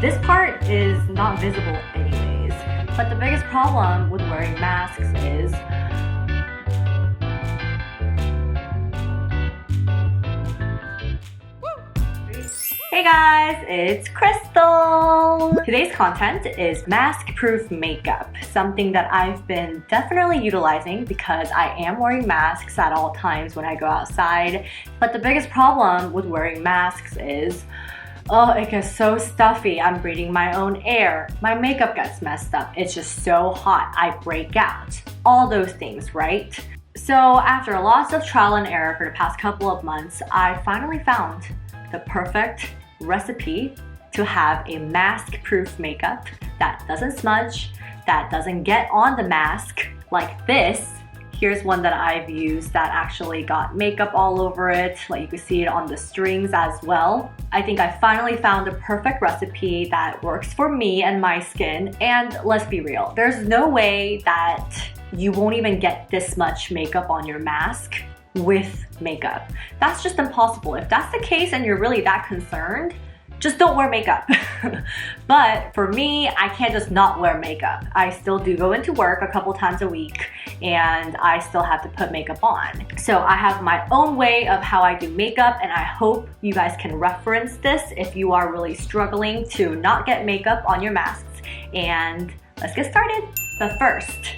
This part is not visible anyways, but the biggest problem with wearing masks is Hey guys, it's Crystal! Today's content is mask-proof makeup, something that I've been definitely utilizing because I am wearing masks at all times when I go outside. But the biggest problem with wearing masks is, it gets so stuffy. I'm breathing my own air. My makeup gets messed up. It's just so hot. I break out. All those things, right? So after lots of trial and error for the past couple of months, I finally found the perfect recipe to have a mask-proof makeup that doesn't smudge, that doesn't get on the mask like this. Here's one that I've used that actually got makeup all over it. Like you can see it on the strings as well. I think I finally found the perfect recipe that works for me and my skin. And let's be real, there's no way that you won't even get this much makeup on your mask with makeup. That's just impossible. If that's the case and you're really that concerned, just don't wear makeup. But for me, I can't just not wear makeup. I still do go into work a couple times a week and I still have to put makeup on. So I have my own way of how I do makeup, and I hope you guys can reference this if you are really struggling to not get makeup on your masks. And let's get started. But first,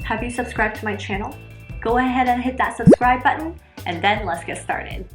have you subscribed to my channel? Go ahead and hit that subscribe button, and then let's get started.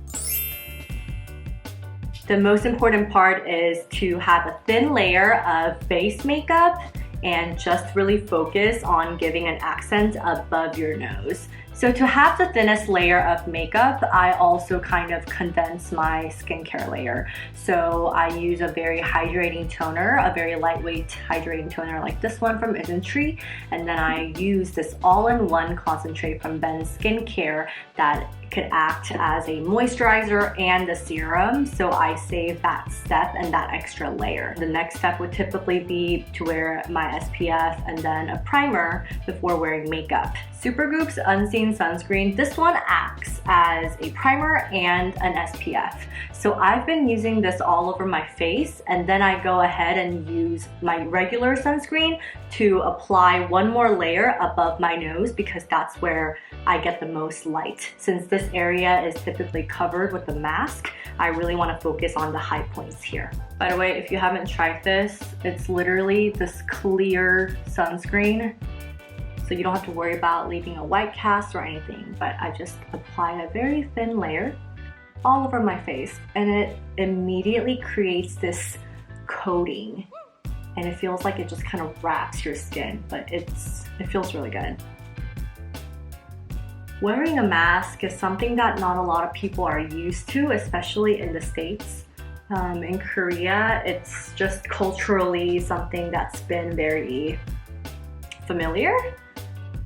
The most important part is to have a thin layer of base makeup and just really focus on giving an accent above your nose. So to have the thinnest layer of makeup, I also kind of condense my skincare layer. So I use a very hydrating toner, a very lightweight hydrating toner like this one from Tree, and then I use this all-in-one concentrate from Ben's Skincare that could act as a moisturizer and a serum, so I save that step and that extra layer. The next step would typically be to wear my SPF and then a primer before wearing makeup. Supergoop's Unseen Sunscreen, this one acts as a primer and an SPF. So I've been using this all over my face, and then I go ahead and use my regular sunscreen to apply one more layer above my nose because that's where I get the most light. Since this area is typically covered with the mask, I really want to focus on the high points here. By the way, if you haven't tried this, it's literally this clear sunscreen. So you don't have to worry about leaving a white cast or anything, but I just apply a very thin layer all over my face, and it immediately creates this coating, and it feels like it just kind of wraps your skin, but it feels really good. Wearing a mask is something that not a lot of people are used to, especially in the States. In Korea, it's just culturally something that's been very familiar.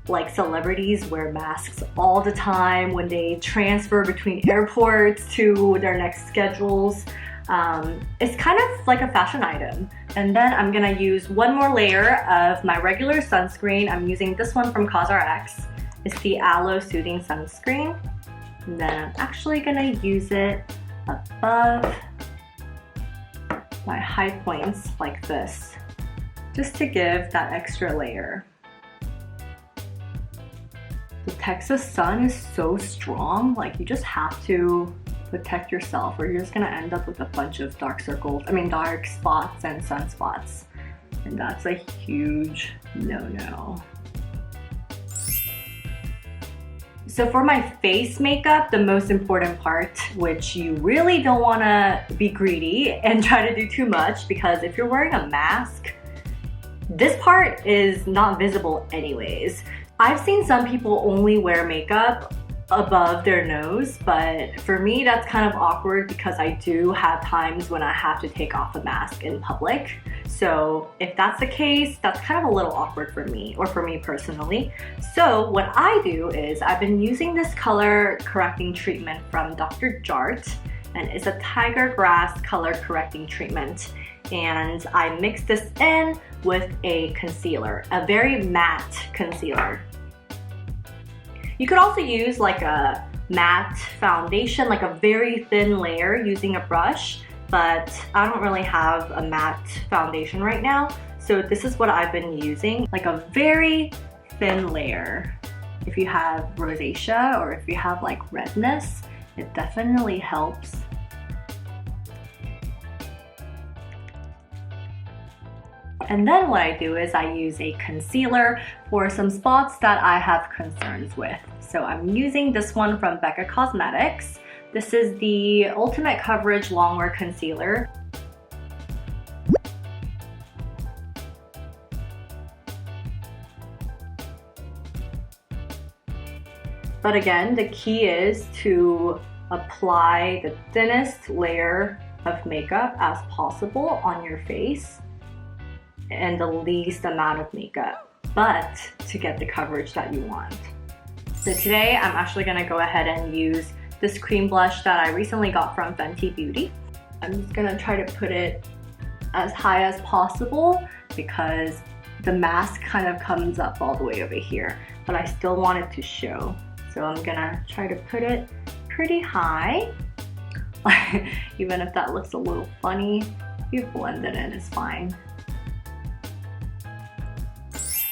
Like celebrities wear masks all the time when they transfer between airports to their next schedules. It's kind of like a fashion item. And then I'm gonna use one more layer of my regular sunscreen. I'm using this one from CosRX. It's the Aloe Soothing Sunscreen. And then I'm actually gonna use it above my high points like this, just to give that extra layer. The Texas sun is so strong, like you just have to protect yourself or you're just gonna end up with a bunch of dark spots and sunspots. And that's a huge no-no. So for my face makeup, the most important part, which you really don't wanna be greedy and try to do too much, because if you're wearing a mask, this part is not visible anyways. I've seen some people only wear makeup above their nose, but for me that's kind of awkward because I do have times when I have to take off a mask in public. So if that's the case, that's kind of a little awkward for me, or for me personally. So what I do is I've been using this color correcting treatment from Dr. Jart, and it's a tiger grass color correcting treatment. And I mix this in with a concealer, a very matte concealer. You could also use like a matte foundation, like a very thin layer using a brush, but I don't really have a matte foundation right now. So this is what I've been using, like a very thin layer. If you have rosacea or if you have like redness, it definitely helps. And then what I do is I use a concealer for some spots that I have concerns with. So I'm using this one from Becca Cosmetics. This is the Ultimate Coverage Longwear Concealer. But again, the key is to apply the thinnest layer of makeup as possible on your face and the least amount of makeup, but to get the coverage that you want. So today I'm actually gonna go ahead and use this cream blush that I recently got from Fenty Beauty. I'm just gonna try to put it as high as possible because the mask kind of comes up all the way over here, but I still want it to show. So I'm gonna try to put it pretty high. Even if that looks a little funny, you blend it in, it's fine.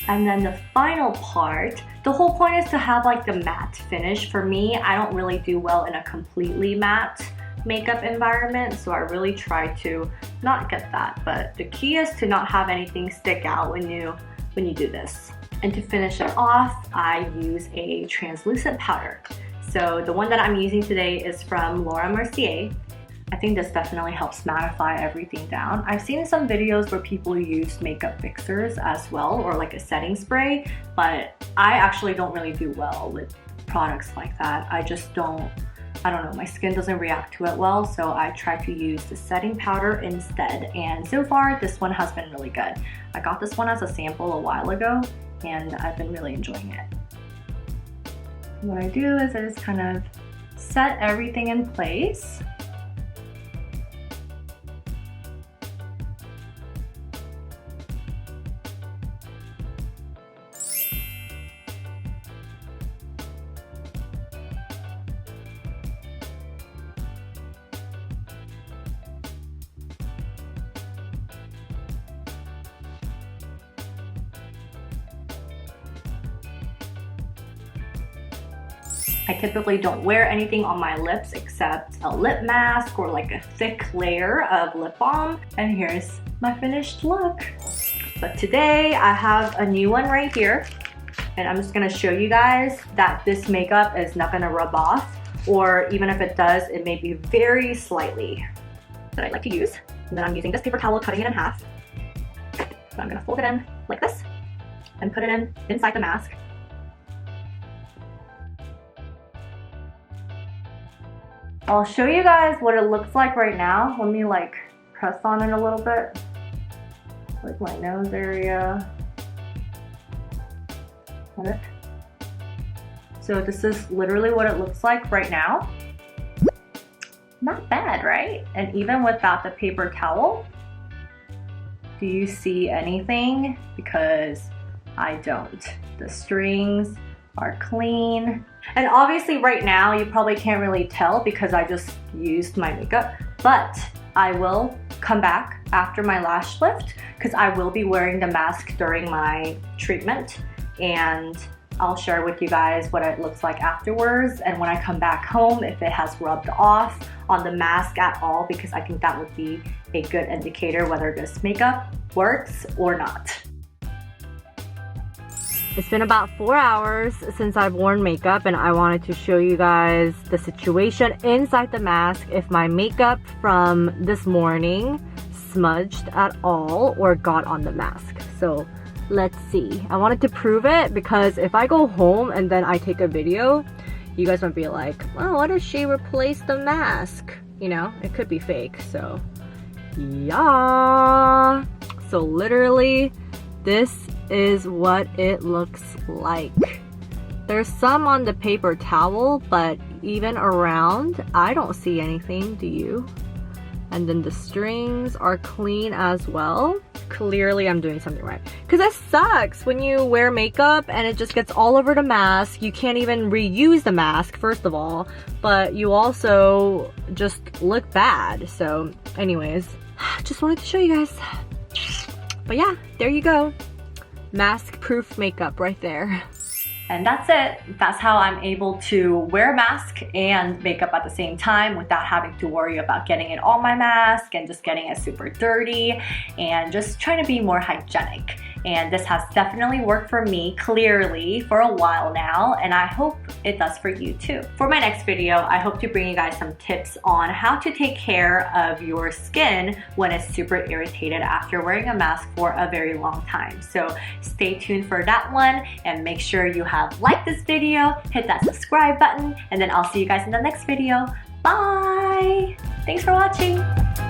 And then the final part, the whole point is to have like the matte finish. For me, I don't really do well in a completely matte makeup environment, so I really try to not get that. But the key is to not have anything stick out when you do this. And to finish it off, I use a translucent powder. So the one that I'm using today is from Laura Mercier. I think this definitely helps mattify everything down. I've seen some videos where people use makeup fixers as well, or like a setting spray, but I actually don't really do well with products like that. I don't know, my skin doesn't react to it well, so I try to use the setting powder instead. And so far, this one has been really good. I got this one as a sample a while ago, and I've been really enjoying it. What I do is I just kind of set everything in place. I typically don't wear anything on my lips except a lip mask or like a thick layer of lip balm. And here's my finished look. But today I have a new one right here. And I'm just gonna show you guys that this makeup is not gonna rub off, or even if it does, it may be very slightly. That I like to use. And then I'm using this paper towel, cutting it in half. So I'm gonna fold it in like this and put it inside the mask. I'll show you guys what it looks like right now. Let me like press on it a little bit. Like my nose area. Got it. So this is literally what it looks like right now. Not bad, right? And even without the paper towel, do you see anything? Because I don't. The strings are clean. And obviously right now you probably can't really tell because I just used my makeup, but I will come back after my lash lift because I will be wearing the mask during my treatment, and I'll share with you guys what it looks like afterwards, and when I come back home if it has rubbed off on the mask at all, because I think that would be a good indicator whether this makeup works or not. It's been about 4 hours since I've worn makeup, and I wanted to show you guys the situation inside the mask, if my makeup from this morning smudged at all or got on the mask. So let's see. I wanted to prove it because if I go home and then I take a video, you guys might be like, oh, what if she replaced the mask? You know, it could be fake. So yeah. So literally, this is what it looks like. There's some on the paper towel, but even around, I don't see anything, do you? And then the strings are clean as well. clearly I'm doing something right. Because it sucks when you wear makeup and it just gets all over the mask. You can't even reuse the mask, first of all, but you also just look bad. So anyways, just wanted to show you guys. But yeah, there you go. Mask proof makeup right there. And that's it. That's how I'm able to wear a mask and makeup at the same time without having to worry about getting it on my mask and just getting it super dirty and just trying to be more hygienic. And this has definitely worked for me clearly for a while now, and I hope it does for you too. For my next video, I hope to bring you guys some tips on how to take care of your skin when it's super irritated after wearing a mask for a very long time. So stay tuned for that one, and make sure you have liked this video, hit that subscribe button, and then I'll see you guys in the next video. Bye! Thanks for watching!